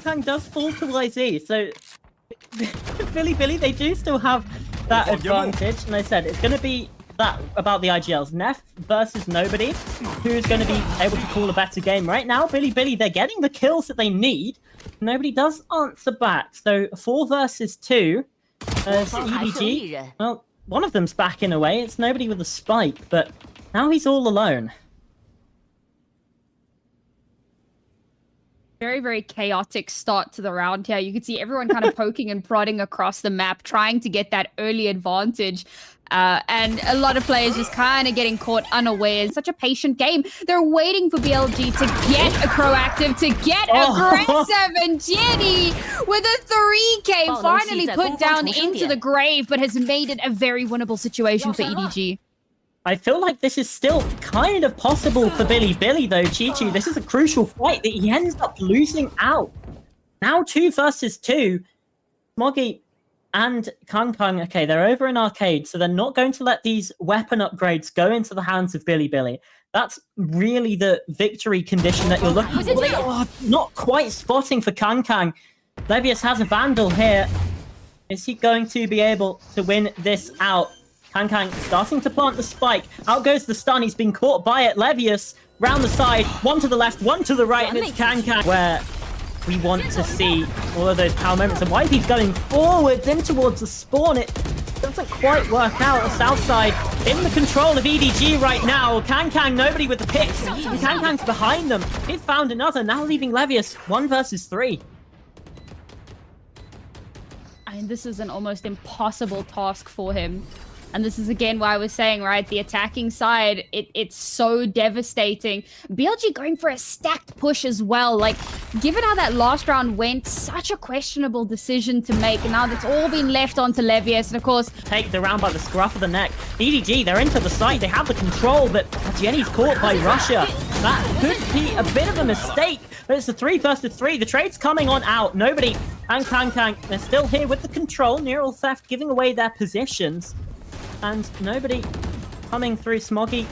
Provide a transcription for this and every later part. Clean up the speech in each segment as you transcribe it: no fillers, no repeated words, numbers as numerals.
Kang does fall to YZ, so Billy, they do still have that advantage. And I said, it's going to be that about the IGLs. Neff versus nobody who's going to be able to call a better game. Right now, Billy, they're getting the kills that they need. Nobody does answer back. So 4 versus 2. EDG, well, one of them's back in a way. It's nobody with a spike, but now he's all alone. Very, very chaotic start to the round here. You can see everyone kind of poking and prodding across the map, trying to get that early advantage. And a lot of players just kind of getting caught unaware. It's such a patient game. They're waiting for BLG to get proactive, to get aggressive. And Jenny with a 3K finally put down into the grave, but has made it a very winnable situation for EDG. I feel like this is still kind of possible for Billy, though, Chi-Chu. This is a crucial fight that he ends up losing out. Now 2 versus 2. Smoggy and Kang, okay, they're over in arcade, so they're not going to let these weapon upgrades go into the hands of Billy. That's really the victory condition that you're looking for. They are not quite spotting for Kang. Levius has a Vandal here. Is he going to be able to win this out? Kang starting to plant the spike. Out goes the stun. He's been caught by it. Levius round the side. One to the left, one to the right, and it's Kang where we want to see all of those power moments. And YP's going forwards in towards the spawn. It doesn't quite work out. The south side in the control of EDG right now. Kang, nobody with the picks. And Kang's behind them. He's found another, now leaving Levius 1 versus 3. I mean, this is an almost impossible task for him. And this is, again, why I was saying, right, the attacking side, it's so devastating. BLG going for a stacked push as well. Like, given how that last round went, such a questionable decision to make. And now that's all been left onto Levius. And, of course... Take the round by the scruff of the neck. EDG, they're into the side. They have the control, but Jenny's caught by Russia. That could be a bit of a mistake. But it's a 3 versus 3. The trade's coming on out. Nobody and Kang, they're still here with the control. Neural Theft giving away their positions. And nobody coming through. Smoggy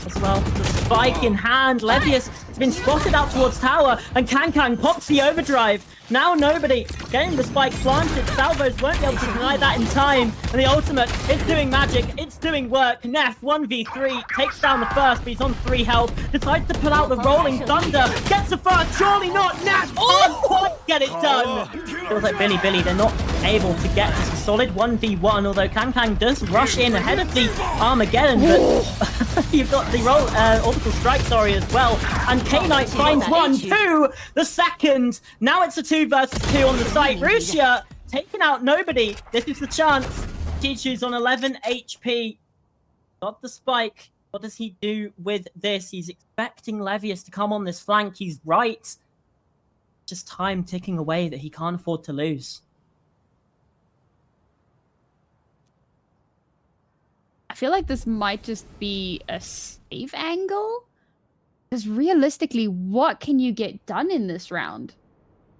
as well. The spike in hand. Levius has been spotted out towards tower. And Kang pops the overdrive. Now nobody getting the spike planted. Salvos won't be able to deny that in time. And the ultimate is doing magic. It's doing work. Neff 1v3 takes down the first, but he's on 3 health. Decides to pull out the rolling thunder. Gets the first. Surely not. Neff can't quite get it done. Feels like Billy, they're not able to get just a solid 1v1. Although Kang does rush in ahead of the Armageddon. But you've got the orbital strike, as well. And K-Knight finds 1, 2. The second. Now it's a 2 versus 2 on the site. Russia taking out nobody. This is the chance. Chi-Chu's on 11 HP. Got the spike. What does he do with this? He's expecting Levius to come on this flank. He's right. Just time ticking away that he can't afford to lose. I feel like this might just be a save angle. Because realistically, what can you get done in this round?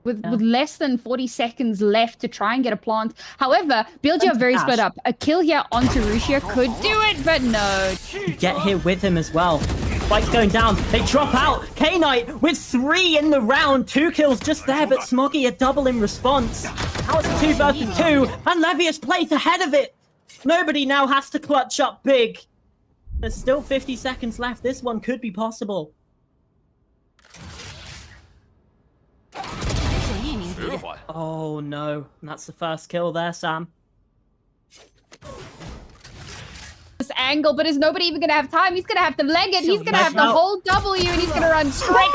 With less than 40 seconds left to try and get a plant. However, BLG are very split up. A kill here onto Russia could do it, but no. Get here with him as well. Spike's going down. They drop out. K-Knight with 3 in the round. 2 kills just there, but Smoggy a double in response. Now it's a 2 versus 2, and Levius plays ahead of it. Nobody now has to clutch up big. There's still 50 seconds left. This one could be possible. Oh no, that's the first kill there, Sam. This angle, but is nobody even gonna have time? He's gonna have to leg it. He's gonna have to hold W, and he's gonna run straight.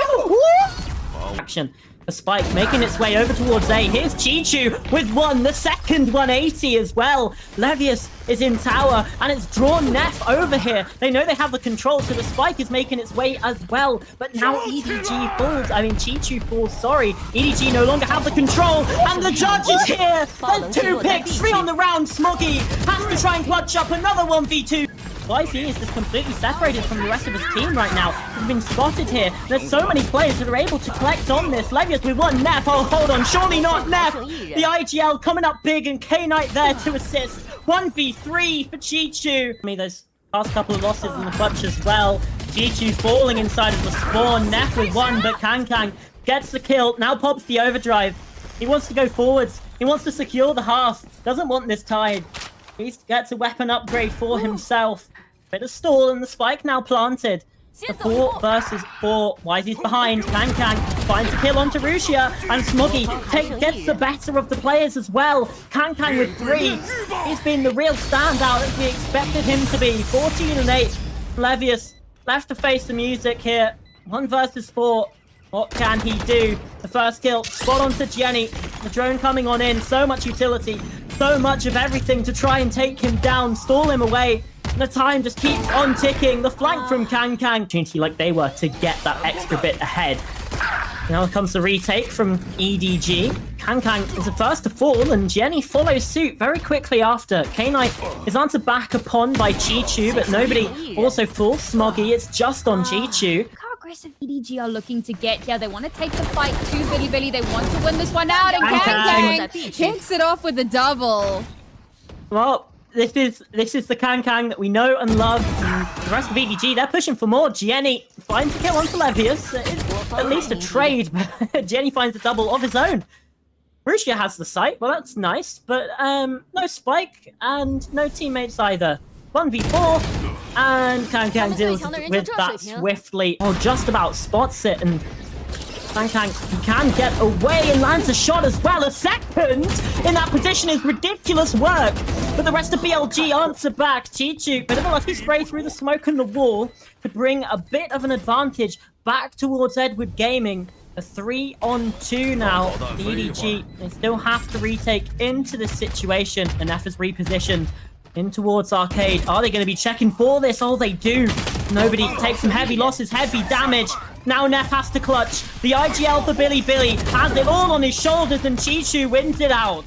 Action. The spike making its way over towards A. Here's Chi-Chu with 1, the second 180 as well. Levius is in tower, and it's drawn Neff over here. They know they have the control, so the spike is making its way as well. But now EDG falls. I mean, Chi-Chu falls, sorry. EDG no longer have the control, and the judge is here. There's 2 picks, 3 on the round. Smoggy has to try and clutch up another 1v2. YC is just completely separated from the rest of his team right now. He's been spotted here. There's so many players that are able to collect on this. Levius with 1. Neff, oh, hold on, surely not Neff. The IGL coming up big, and K-Knight there to assist. 1v3 for Chi-Chu. I mean, those past couple of losses in the clutch as well. Chi-Chu falling inside of the spawn. Neff with 1, but Kang gets the kill. Now pops the overdrive. He wants to go forwards. He wants to secure the half. Doesn't want this tide. He gets a weapon upgrade for himself. Bit of stall and the spike now planted. The 4 versus 4. Wisey's behind. Kang finds a kill onto Rusia. And Smoggy gets the better of the players as well. Kang with 3. He's been the real standout as we expected him to be. 14-8. Levius left to face the music here. 1 versus 4. What can he do? The first kill. Spot onto Jenny. The drone coming on in. So much utility. So much of everything to try and take him down. Stall him away. The time just keeps on ticking. The flank from Kang. Opportunity like they were to get that extra bit ahead. Now comes the retake from EDG. Kang is the first to fall, and Jenny follows suit very quickly after. K-Knight is answered back upon by Chi-Chu, but nobody also falls Smoggy. It's just on Chi-Chu. How aggressive EDG are looking to get here. They want to take the fight to Bilibili. They want to win this one out, and Kang kicks it off with a double. Well, this is the Kang that we know and love. And the rest of EDG, they're pushing for more. Jenny finds a kill onto Levius. It's at least a trade, but Jenny finds a double of his own. Rusia has the site. Well, that's nice, but no spike and no teammates either. 1v4, and Kang deals with that swiftly. Oh, just about spots it, and Kang he can get away and lands a shot as well. A second in that position is ridiculous work. But the rest of BLG answer back. Chi-Chu, bit of a lucky spray through the smoke and the wall could bring a bit of an advantage back towards Edward Gaming. A 3-on-2 now. The EDG, they still have to retake into this situation. And F is repositioned in towards Arcade. Are they going to be checking for this? Oh, they do. Nobody takes some heavy losses, heavy damage. Now Neff has to clutch. The IGL for Billy has it all on his shoulders, and Chi-Chu wins it out.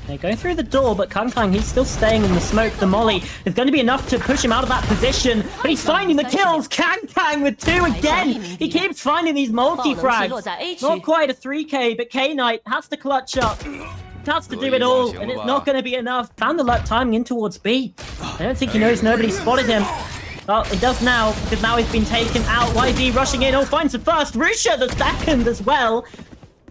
They go through the door, but Kang, he's still staying in the smoke. The molly is going to be enough to push him out of that position, but he's finding the kills. Kang with 2 again. He keeps finding these multi-frags. Not quite a 3K, but K-Knight has to clutch up. Has to do it all, and it's not going to be enough. Found the luck timing in towards B. I don't think he knows nobody spotted him. Well, he does now, because now he's been taken out. YZ rushing in. Oh, finds the first. Rusia the second as well.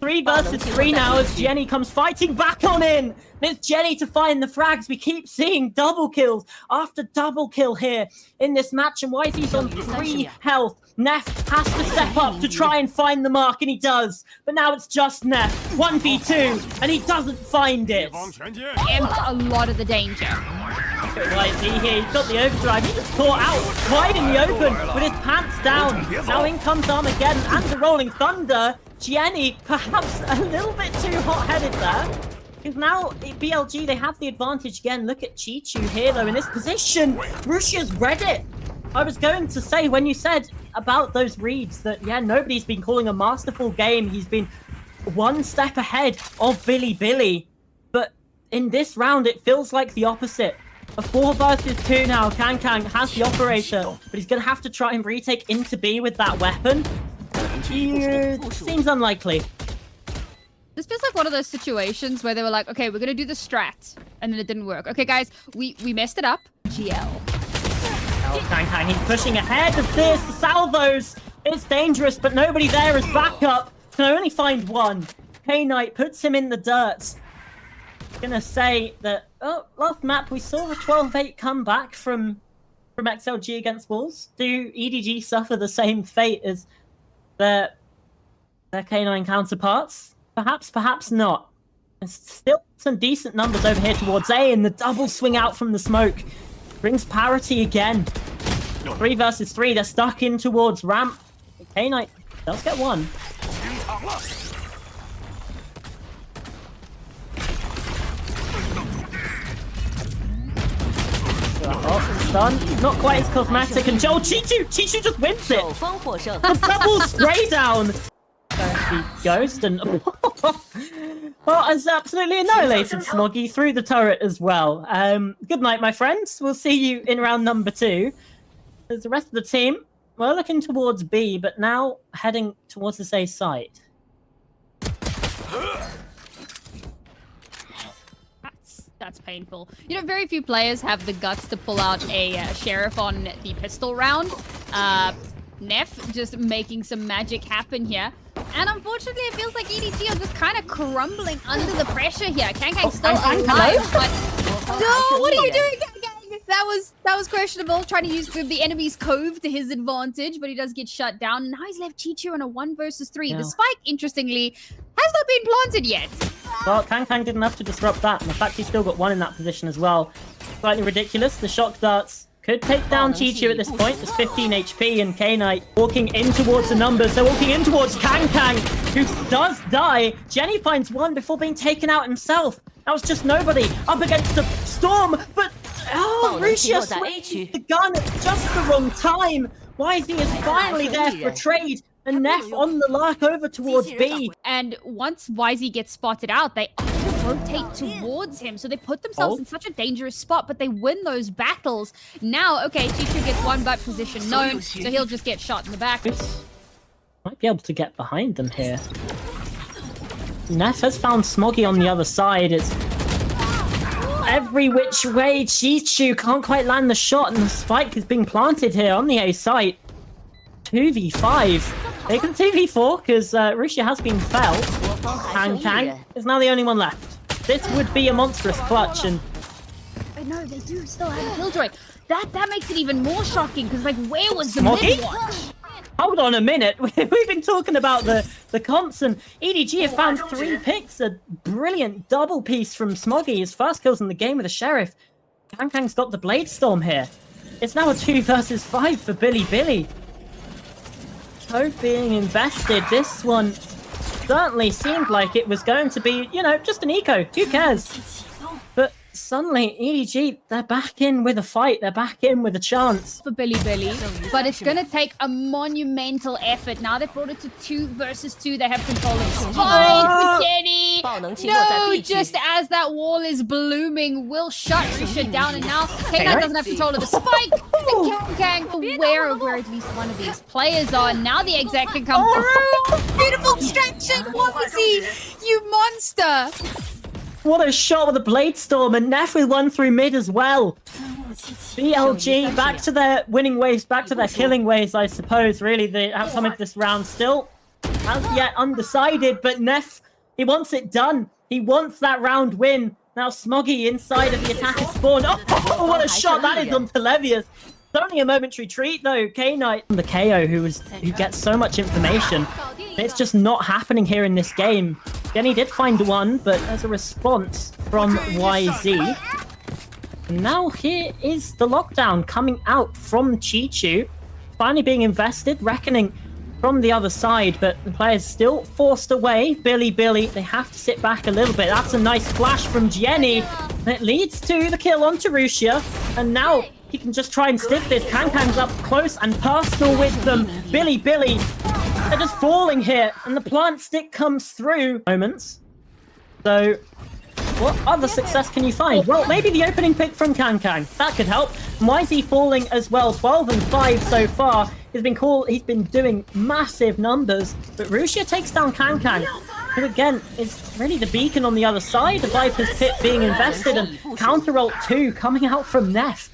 3 versus 3 now as Jenny comes fighting back on in. It's Jenny to find the frags. We keep seeing double kills after double kill here in this match, and YZ's on 3 health. Neff has to step up to try and find the mark, and he does. But now it's just Neff, 1v2, and he doesn't find it. Amped a lot of the danger. YZ here, he's got the overdrive. He just caught out wide in the open with his pants down. Now in comes Armageddon and the Rolling Thunder. Jenny, perhaps a little bit too hot-headed there. Because now, BLG, they have the advantage again. Look at Chi-Chu here, though, in this position. Rusia's read it. I was going to say, when you said about those reads, that, yeah, nobody's been calling a masterful game. He's been 1 step ahead of Billy. But in this round, it feels like the opposite. A 4 versus 2 now. Kang has the operator, but he's going to have to try and retake into B with that weapon. Seems unlikely. This feels like one of those situations where they were like, okay, we're going to do the strat, and then it didn't work. Okay, guys, we messed it up. GL. Oh, Kang, he's pushing ahead of this. The salvos, it's dangerous, but nobody there is backup. Can only find 1. K-Knight puts him in the dirt. Gonna say that, oh, last map we saw a 12-8 comeback from XLG against Wolves. Do EDG suffer the same fate as their K9 counterparts? Perhaps not. There's still some decent numbers over here towards A, and the double swing out from the smoke brings parity again. 3 versus 3, they're stuck in towards ramp. K9 does get 1. Oh, stun. Not quite as cosmetic. And Joel, Chi-Chu just wins it. A double spray down. The ghost and well, has absolutely annihilated Smoggy through the turret as well. Good night, my friends. We'll see you in round number 2. There's the rest of the team. We're looking towards B, but now heading towards this A site. That's painful. You know, very few players have the guts to pull out a sheriff on the pistol round. Neff just making some magic happen here. And unfortunately, it feels like EDG are just kind of crumbling under the pressure here. Kang still alive, but no, what are you doing, Kang? That was questionable. Trying to use the enemy's cove to his advantage, but he does get shut down. Now he's left Chichu in a 1 versus 3. Yeah. The spike, interestingly, has not been planted yet. Well, Kang didn't have to disrupt that, and the fact he's still got 1 in that position as well. Slightly ridiculous. The shock darts could take down Chichu at this point. There's 15 HP, and K-Knight walking in towards the numbers. They're walking in towards Kang, who does die. Jenny finds 1 before being taken out himself. That was just nobody up against the storm, but Rusia switched the gun at just the wrong time. YZ is finally there for a trade, and Neff on the lark over towards B. And once YZ gets spotted out, they rotate towards him, so they put themselves in such a dangerous spot, but they win those battles. Now, okay, Chichu gets 1 butt position known, so he'll just get shot in the back. Might be able to get behind them here. Neff has found Smoggy on the other side. It's every which way. Chichu can't quite land the shot, and the spike is being planted here on the A site. 2v5. They can 2v4 because Rusia has been felled. Kang is now the only one left. This would be a monstrous clutch, and no, they do still have a killjoy. That makes it even more shocking because, like, where was the Smoggy? mid-watch? Hold on a minute. We've been talking about the comps, and EDG have found 3 picks. A brilliant double piece from Smoggy. His first kills in the game with the Sheriff. Kang's got the Blade Storm here. It's now a 2 versus 5 for Billy. Cove being invested. This one certainly seemed like it was going to be, you know, just an eco. Who cares? But suddenly, EDG, they're back in with a fight. They're back in with a chance. For Billy, but it's going to take a monumental effort. Now they've brought it to 2 versus 2. They have control of the spike. Jenny! No, just as that wall is blooming, will shut Rusia down, and now K9 doesn't have control of the spike. And Kang aware of where at least one of these players are. Now the exec can come through. Beautiful distraction, Wazzy, you monster! What a shot with the Blade Storm, and Neff with 1 through mid as well. BLG back to their winning ways, back to their killing ways, I suppose. Really, they have come into this round still as yet undecided, but Neff, he wants it done. He wants that round win. Now Smoggy inside of the attacker spawn. Oh, what a shot that is on Televius. It's only a momentary treat though. K-Knight, the KO who gets so much information. It's just not happening here in this game. Jenny did find 1, but as a response from YZ. And now here is the lockdown coming out from Chichu. Finally being invested, reckoning from the other side, but the players still forced away. Billy, they have to sit back a little bit. That's a nice flash from Jenny. And it leads to the kill on Rusia. And now he can just try and stick this. Kang's up close and personal with them. Billy, they're just falling here, and the plant stick comes through. Moments. So, what other success can you find? Well, maybe the opening pick from Kang. That could help. And YZ falling as well. 12 and 5 so far. He's been doing massive numbers, but Rusia takes down Kang, who again is really the beacon on the other side. The Viper's Pit being invested, and counter ult 2 coming out from Neff.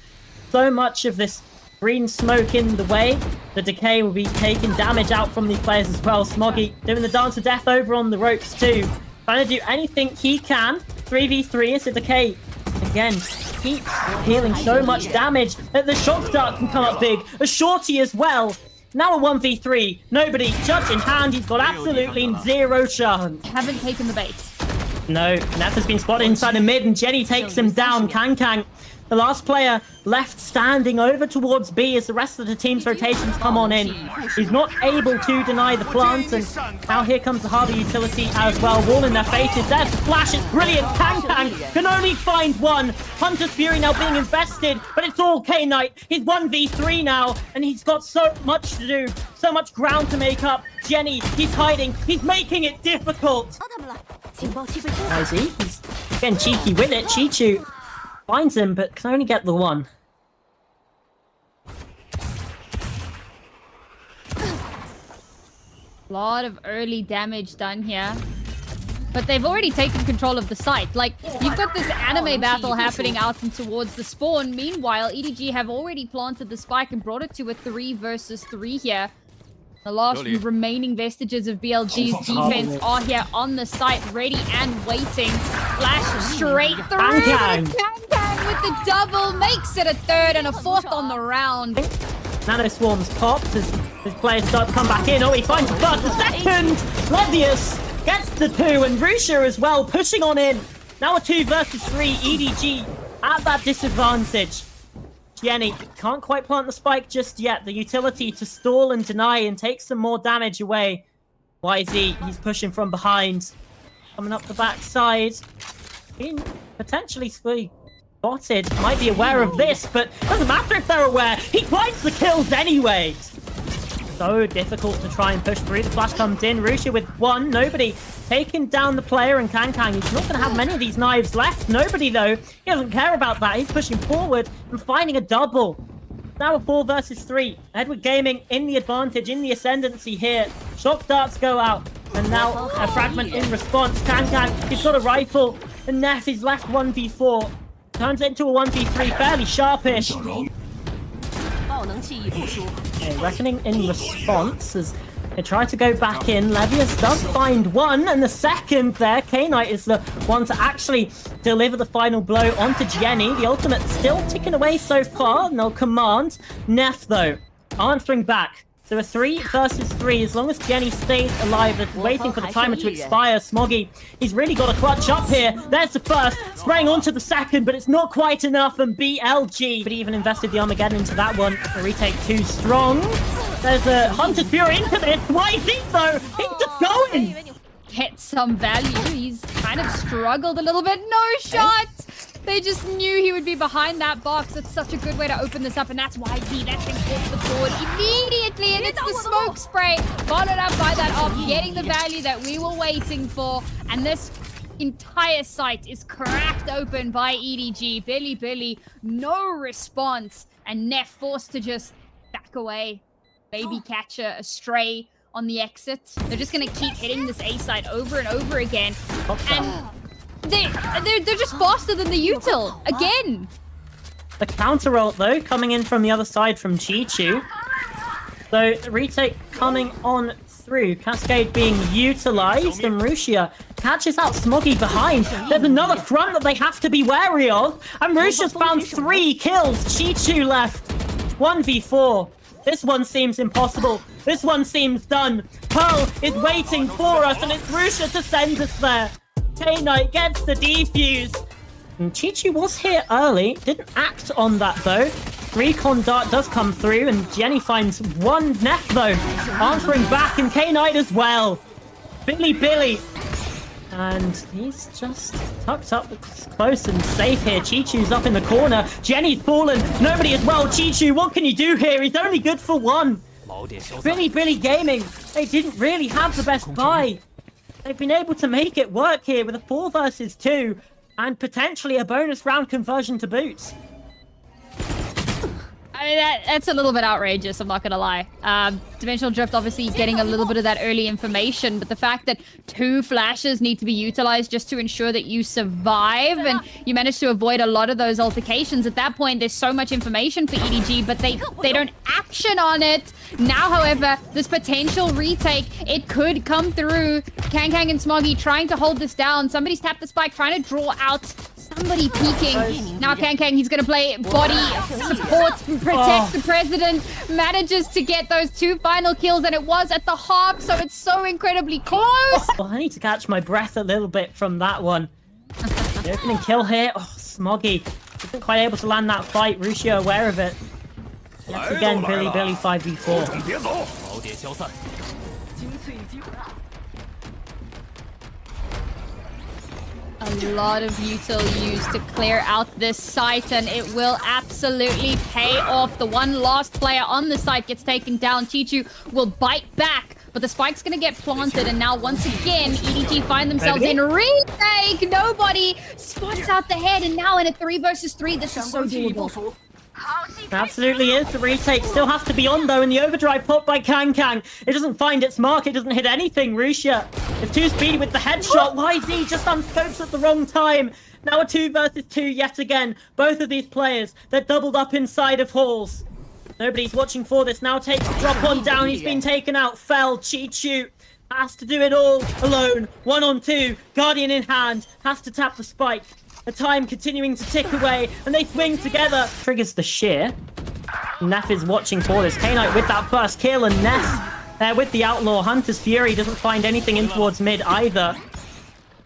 So much of this green smoke in the way. The Decay will be taking damage out from these players as well. Smoggy doing the dance of death over on the ropes too. Trying to do anything he can. 3v3 as the Decay again keeps dealing so much damage that the shock dart can come up big. A shorty as well. Now a 1v3. Nobody, judge in hand. He's got absolutely 0 chance. Haven't taken the bait. No, Neff has been spotted inside a mid, and Jenny takes him down. Kang, the last player left standing over towards B as the rest of the team's rotations come on in. He's not able to deny the plant, and now here comes the harder utility as well. Wall in their faces. There's the flash. It's brilliant. Kang can only find 1. Hunter's Fury now being invested, but it's all K-Knight. He's 1v3 now, and he's got so much to do, so much ground to make up. Jenny, he's hiding. He's making it difficult. YZ, he's getting cheeky with it. Chichu finds him, but can only get the 1. A lot of early damage done here. but they've already taken control of the site. Like, you've got this anime battle happening out and towards the spawn. Meanwhile, EDG have already planted the spike and brought it to a 3 versus 3 here. The last few remaining vestiges of BLG's defense are here on the site, ready and waiting. Flash straight through. Kang with the double makes it a 3rd and a 4th on the round. Nano Swarms popped as his players start to come back in. Oh, he finds the first, the second! Levius gets the 2, and Rusha as well, pushing on in. Now a 2 versus 3, EDG at that disadvantage. Jenny can't quite plant the spike just yet. The utility to stall and deny and take some more damage away. YZ, he's pushing from behind. Coming up the backside. Being potentially spotted. Might be aware of this, but doesn't matter if they're aware. He finds the kills anyway. So difficult to try and push through. The flash comes in. Rusha with 1. Nobody taking down the player, and Kang. He's not going to have many of these knives left. Nobody, though. He doesn't care about that. He's pushing forward and finding a double. Now a 4 versus 3. Edward Gaming in the advantage, in the ascendancy here. Shock darts go out. And now a fragment in response. Kang, he's got a rifle. And Neff is left 1v4. Turns it into a 1v3. Fairly sharpish. Okay, Reckoning in response as they try to go back in. Levius does find 1, and the second there. K-Knight is the one to actually deliver the final blow onto Jenny. The ultimate still ticking away so far. No command. Neff, though, answering back. So a 3 versus 3. As long as Jenny stays alive, they're waiting for the timer to expire. Smoggy, he's really got to clutch up here. There's the first, spraying onto the second, but it's not quite enough. And BLG, but he even invested the Armageddon into that one. The retake too strong. There's a Hunter's Fury into this. Why is he though? He's just going. Get some value. He's kind of struggled a little bit. No shot. They just knew he would be behind that box. It's such a good way to open this up, and that's why that's been caught the board immediately, and it's the smoke spray followed up by that op, getting the value that we were waiting for, and this entire site is cracked open by EDG. Billy, no response, and Neff forced to just back away. Baby catcher astray on the exit. They're just gonna keep hitting this A site over and over again, and they're just faster than the util again. The counter ult though coming in from the other side from Chi-Chu. So the retake coming on through. Cascade being utilized, and Rusha catches out Smoggy behind. There's another front that they have to be wary of, and Rusha's found 3 kills. Chi-Chu left 1v4. This one seems impossible. This one seems done. Pearl is waiting for us, and it's Rusha to send us there. K-Knight gets the defuse. And Chi-Chu was here early. Didn't act on that, though. Recon dart does come through, and Jenny finds 1 Neff, though. Answering back, and K-Knight as well. Billy. And he's just tucked up close and safe here. Chi-Chu's up in the corner. Jenny's fallen. Nobody as well. Chi-Chu, what can you do here? He's only good for 1. Billy Gaming, they didn't really have the best buy. They've been able to make it work here with a 4 versus 2 and potentially a bonus round conversion to boot. I mean, that's a little bit outrageous, I'm not gonna lie. Dimensional Drift obviously getting a little bit of that early information, but the fact that 2 flashes need to be utilized just to ensure that you survive and you manage to avoid a lot of those altercations. At that point, there's so much information for EDG, but they don't action on it. Now, however, this potential retake, it could come through. Kang and Smoggy trying to hold this down. Somebody's tapped the spike, trying to draw out. Somebody peeking. Now Kang, he's going to play body support, protect the president. Manages to get those 2 final kills, and it was at the half, so it's so incredibly close. Well, I need to catch my breath a little bit from that one. The opening kill here. Oh, Smoggy isn't quite able to land that fight. Rusha aware of it. Yet again, Billy 5v4. A lot of util used to clear out this site, and it will absolutely pay off. The one last player on the site gets taken down. Chi-Chu will bite back, but the spike's going to get planted, and now once again, EDG find themselves in retake. Nobody spots out the head, and now in a 3 versus 3, this is so doable. Absolutely is. The retake still has to be on, though, and the overdrive put by Kang. It doesn't find its mark. It doesn't hit anything. Russia is too speedy with the headshot. YZ just unscopes at the wrong time. Now a 2 versus 2 yet again. Both of these players, they're doubled up inside of halls. Nobody's watching for this. Now takes a drop on down. He's been taken out. Fell. Chichu has to do it all alone. 1 on 2. Guardian in hand. Has to tap the spike. The time continuing to tick away, and they swing together. Triggers the shear. Neff is watching for this. K-Knight with that first kill, and Neff there with the Outlaw. Hunter's Fury doesn't find anything in towards mid either.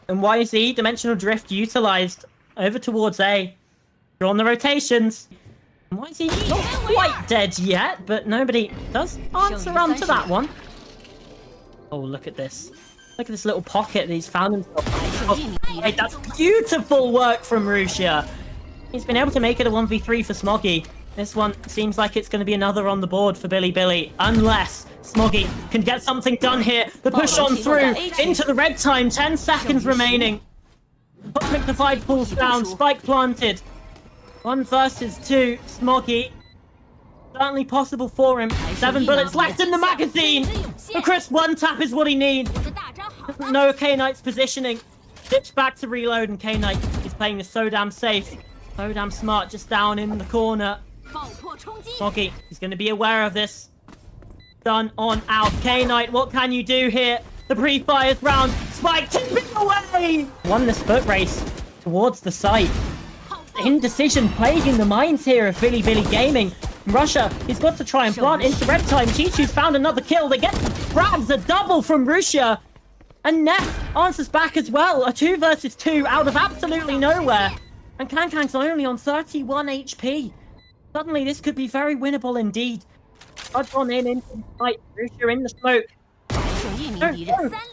And YZ, Dimensional Drift utilized over towards A. Drawn the rotations. And YZ not quite dead yet, but nobody does answer on to that one. Oh, look at this. Look at this little pocket that he's found himself. Oh, hey, that's beautiful work from Russia. He's been able to make it a 1v3 for Smoggy. This one seems like it's going to be another on the board for Billy, unless Smoggy can get something done here. The push on through into the red time. 10 seconds remaining. Cosmic Divide pulls down. Spike planted. 1 versus 2. Smoggy. Certainly possible for him. 7 bullets left in the magazine. The crisp 1 tap is what he needs. Doesn't know K-Knight's positioning. Dips back to reload, and K-Knight is playing this so damn safe. So damn smart, just down in the corner. Smoggy, he's going to be aware of this. Done on out. K-Knight, what can you do here? The pre-fires round. Spike tipping away. Won this foot race towards the site. Indecision plaguing the minds here of Billy Gaming. Russia, he's got to try and plant into red time. Chichu's found another kill. They get grabs a double from Russia. And Neff answers back as well. A 2 versus 2 out of absolutely nowhere. And Kang's only on 31 HP. Suddenly, this could be very winnable indeed. Dodge on into the fight. Russia in the smoke.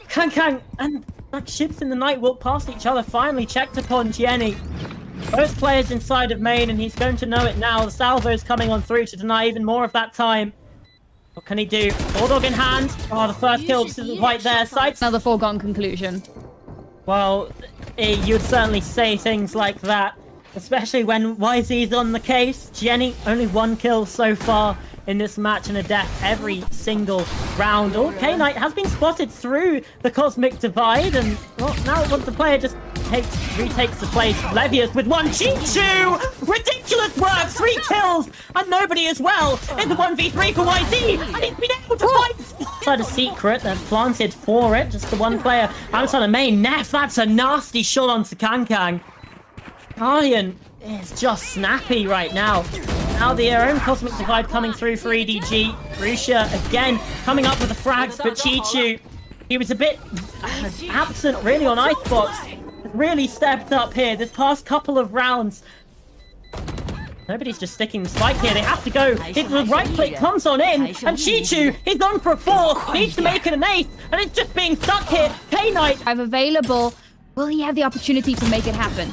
Kang and like ships in the night walk past each other. Finally checked upon Jenny. Both players inside of main, and he's going to know it now. The salvo's coming on through to deny even more of that time. What can he do? Bulldog in hand. Oh, the first kill just isn't quite there. Sights. Another foregone conclusion. Well, you'd certainly say things like that, especially when YZ's on the case. Jenny, only 1 kill so far in this match and a death every single round. Oh, K-Knight has been spotted through the Cosmic Divide, and well, now once the player just retakes the place. Levius with 1. Chichu! Ridiculous work! 3 kills! And nobody as well. It's the 1v3 for YZ, and he's been able to fight! Outside a secret, they're planted for it. Just the 1 player outside of main. Neff, that's a nasty shot onto Kang. Guardian is just snappy right now. Now the own Cosmic Divide coming through for EDG. Russia again coming up with the frags, but Chichu, he was a bit absent really on Icebox. Really stepped up here this past couple of rounds. Nobody's just sticking the spike here. They have to go. The right click comes on in, and Chichu, he's gone for a 4. Needs to make it an 8, and it's just being stuck here. K-Knight. I'm available. Will he have the opportunity to make it happen?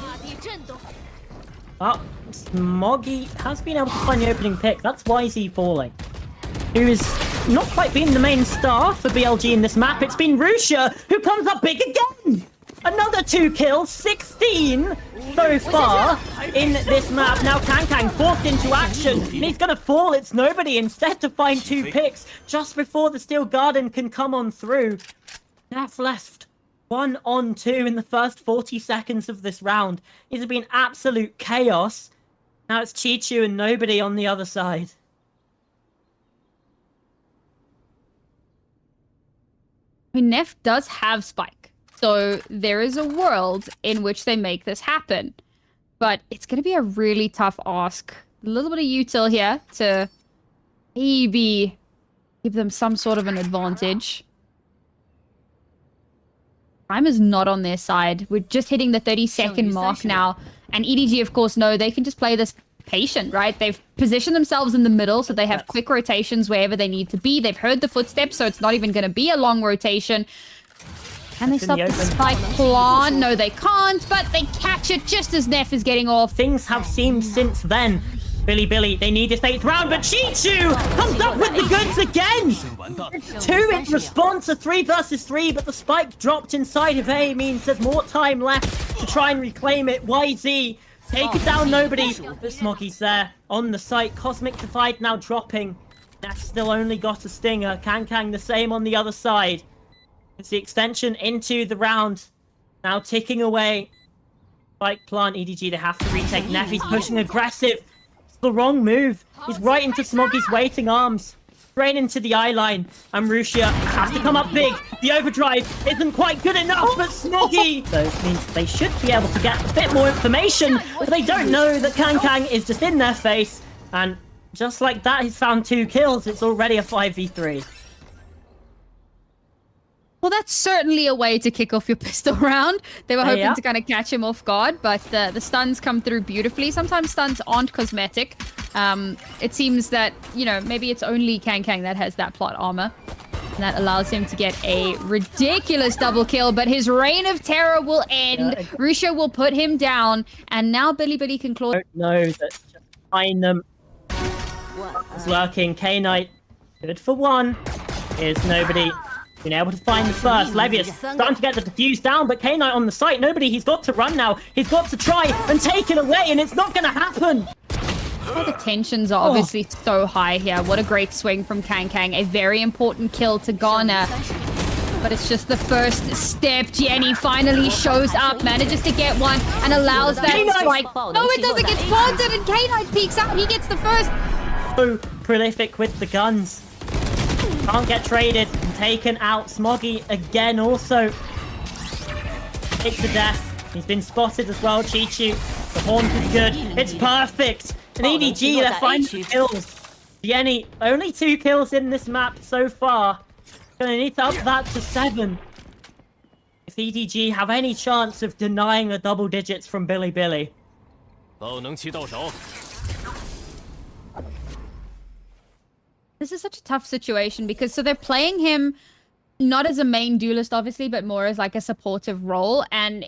Oh, Smoggy has been able to find the opening pick. That's YZ falling. Who is not quite been the main star for BLG in this map. It's been Russia who comes up big again. Another 2 kills, 16 so far in this map. Now Kang forced into action, and he's going to fall. It's nobody instead to find 2 picks just before the Steel Garden can come on through. Neff left 1 on 2 in the first 40 seconds of this round. It has been absolute chaos. Now it's Chichu and nobody on the other side. I mean, Neff does have Spike. So there is a world in which they make this happen. But it's going to be a really tough ask. A little bit of util here to maybe give them some sort of an advantage. Time is not on their side. We're just hitting the 30-second mark now. And EDG, of course, know they can just play this patient, right? They've positioned themselves in the middle, so they have quick rotations wherever they need to be. They've heard the footsteps, so it's not even going to be a long rotation. Can they stop the spike plant? No, they can't, but they catch it just as Neff is getting off. Things have seemed since then. Billy, they need this 8th round, but Chichu comes up with the goods again! 2 in response, a 3 versus 3, but the spike dropped inside of A means there's more time left to try and reclaim it. YZ Take it down, nobody. But Smoggy's there on the site. Cosmic Divide now dropping. That's still only got a stinger. Kang the same on the other side. It's the extension into the round. Now ticking away. Spike plant, EDG, they have to retake. Neffy's pushing aggressive. It's the wrong move. He's right into Smoggy's waiting arms. Straight into the eye line. And Rusia has to come up big. The overdrive isn't quite good enough, but Smoggy! So it means they should be able to get a bit more information, but they don't know that Kang is just in their face. And just like that, he's found 2 kills. It's already a 5v3. Well, that's certainly a way to kick off your pistol round. They were hoping to kind of catch him off guard, but the stuns come through beautifully. Sometimes stuns aren't cosmetic. It seems that, you know, maybe it's only Kang that has that plot armor. And that allows him to get a ridiculous double kill, but his reign of terror will end. Rusha will put him down, and now Billy can claw. No, that's just behind them. It's lurking. K-Knight, good for 1. Here's nobody. Been able to find the first. Levius starting to get the defuse down, but K-Knight on the site. Nobody. He's got to run now. He's got to try and take it away, and it's not going to happen. Oh, the tensions are obviously so high here. What a great swing from Kang. A very important kill to garner. But it's just the first step. Jenny finally shows up, manages to get one, and allows that strike. No, it doesn't get planted, and K-Knight peeks out. He gets the first. So prolific with the guns. Can't get traded and taken out. Smoggy again also. Hit to death. He's been spotted as well. Chichu. The haunt is good. It's perfect. And EDG, they're finding kills. Jenny, only 2 kills in this map so far. Gonna need to up that to 7. If EDG have any chance of denying the double digits from Billy. This is such a tough situation because so they're playing him not as a main duelist, obviously, but more as like a supportive role. And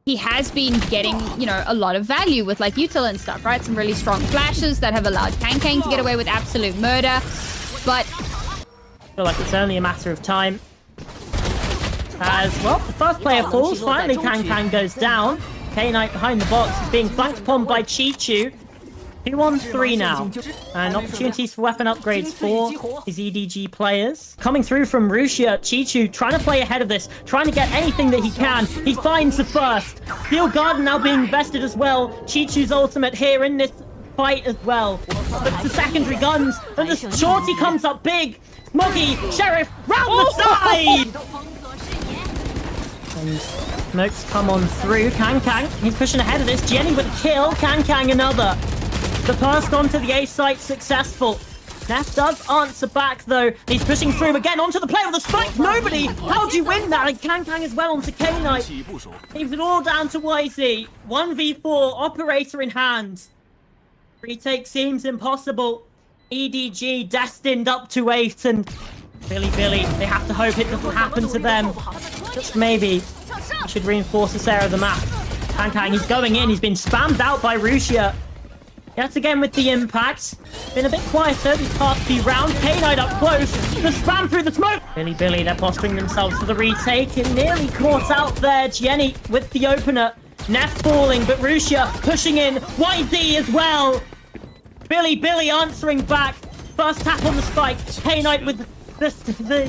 he has been getting, you know, a lot of value with like util and stuff, right? Some really strong flashes that have allowed Kang to get away with absolute murder. But I feel like it's only a matter of time. As well, the first player falls. Finally, Kang goes down. K-Knight behind the box is being flanked upon by Chichu. 2-on-3 now, and opportunities for weapon upgrades for his EDG players. Coming through from Rusia, Chichu trying to play ahead of this, trying to get anything that he can. He finds the first. Steel Garden now being invested as well. Chichu's ultimate here in this fight as well. But it's the secondary guns, and the shorty comes up big. Smoggy, Sheriff, round the side! And smokes come on through. Kang, he's pushing ahead of this. Jenny with a kill, Kang another. The burst onto the A site successful. Neff does answer back though. He's pushing through again onto the play of the spike. Nobody! How do you win that? And Kang as well onto K-Knight. Leaves it all down to YZ. 1v4, operator in hand. Retake seems impossible. EDG destined up to 8, and Billy, they have to hope it doesn't happen to them. Just maybe. I should reinforce this area of the map. Kang, he's going in. He's been spammed out by Rusia. Yet again with the impact. Been a bit quieter this past few rounds. K-Knight up close. The spam through the smoke. Billy, they're posturing themselves for the retake. It nearly caught out there. Jenny with the opener. Neff falling, but Rusia pushing in. YZ as well. Billy answering back. First tap on the spike. K-Knight with the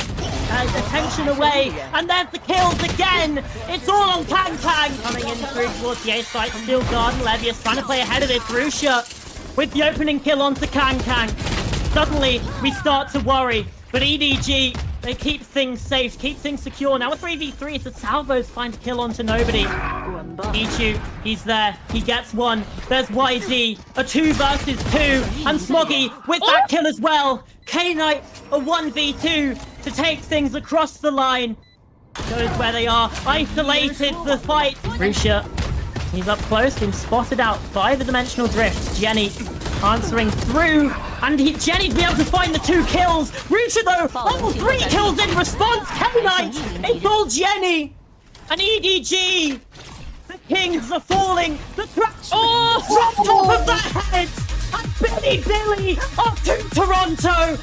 attention away. And there's the kills again. It's all on Kang. Coming in through towards the A site. Steel Garden. Levius trying to play ahead of it. Rusia with the opening kill onto Kang. Suddenly, we start to worry. But EDG, they keep things safe, keep things secure. Now a 3v3, so Salvos find a kill onto nobody. Ichu, he's there. He gets one. There's YZ, a 2 versus 2. And Smoggy with that kill as well. K-Knight, a 1v2 to take things across the line. Shows where they are. Isolated the fight. Rusha, he's up close, been spotted out by the dimensional drift. Jenny answering through, and Jenny's been able to find the 2 kills. Rusha though, all 3 kills in response. K-Knight, it's all Jenny. And EDG, the kings are falling. The trash dropped off of their heads. And Billy off to Toronto.